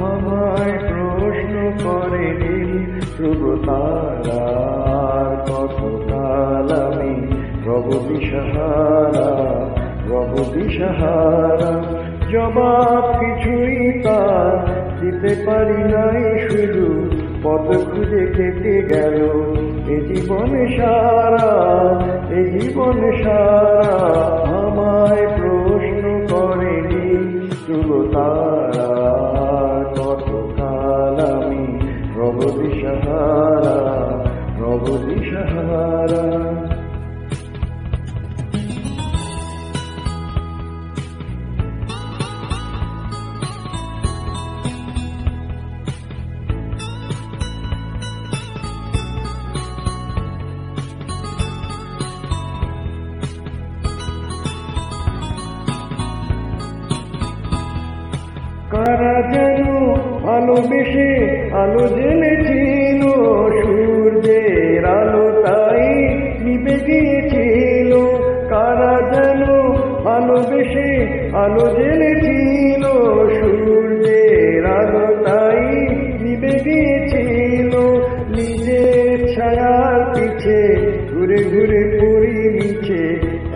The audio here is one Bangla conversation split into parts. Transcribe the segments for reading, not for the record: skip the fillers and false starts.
আমায় প্রশ্ন করে নীল ধ্রুব তারা, কতকাল আমি রব দিশাহারা, রব দিশাহারা। জবাব কিছুই তার দিতে পারি নাই, শুধু পথ খুঁজে কেটে গেল এ জীবন সারা, এ জীবন সারা। আমায় প্রশ্ন করে নীল ধ্রুব তারা, কতকাল আমি রব দিশাহারা, রব দিশাহারা। কারা যেন ভালোবেসে আলো জ্বেলেছিল, সূর্যের আলো তাই নিভে গিয়েছিল। কারা যেন ভালোবেসে আলো জ্বেলেছিল, সূর্যের আলো তাই নিভে গিয়েছিল। নিজের ছায়ার পিছে ঘুরে ঘুরে পড়ি নিচে,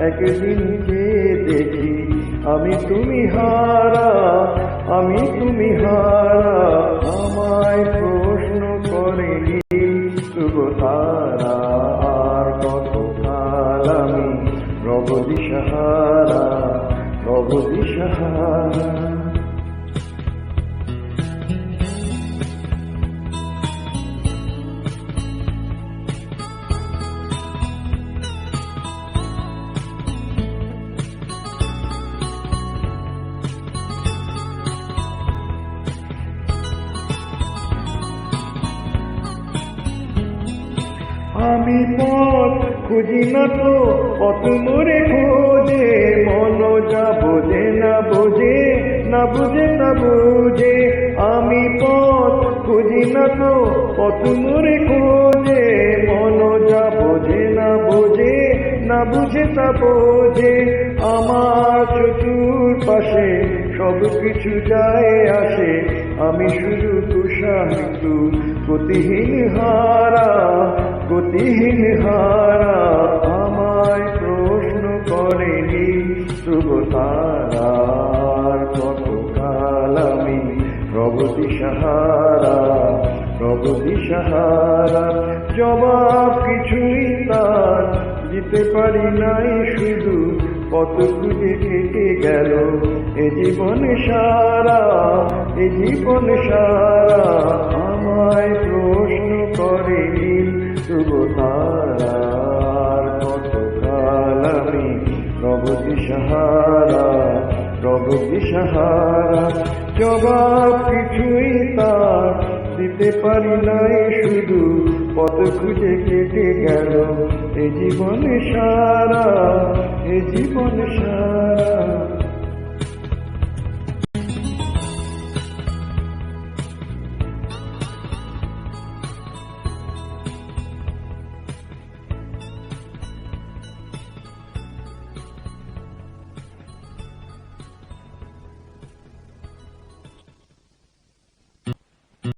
একদিন কে দেখি আমি তুমি হারা, আমি তুমি হারা। আমায় প্রশ্ন করে নীল ধ্রুব তারা, আর কতকাল আমি রব দিশাহারা, রব দিশাহারা। আমি পথ খুঁজি না তো পথ মোরে খোঁজে, মন যা বোঝে না বোঝে, না বুঝে তা বুঝে। আমি পথ খুঁজি না তো পথ মোরে খোঁজে, মন যা বোঝে না বোঝে, না বুঝে তা বোঝে। আমার চতুর্পাশে সব কিছু যায় আসে, আমি শুধু তুষারিতু গতিহীন হারা, গতিহীন হারা। আমায় প্রশ্ন করে নীল ধ্রুব তারা, কতকাল আমি রব দিশাহারা, রব দিশাহারা। জবাব কিছুই তার দিতে পারি নাই, শুধু পথ খুঁজে কেটে গেল এ জীবন সারা, এ জীবন সারা। আমায় প্রশ্ন করে নীল ধ্রুব তারা, কতকাল আমি রব দিশাহারা, রব দিশাহারা। জবাব কিছুই তার দিতে পারি নাই, শুধু পথ খুঁজে কেটে গেল এ জীবন সারা, এ জীবন সারা।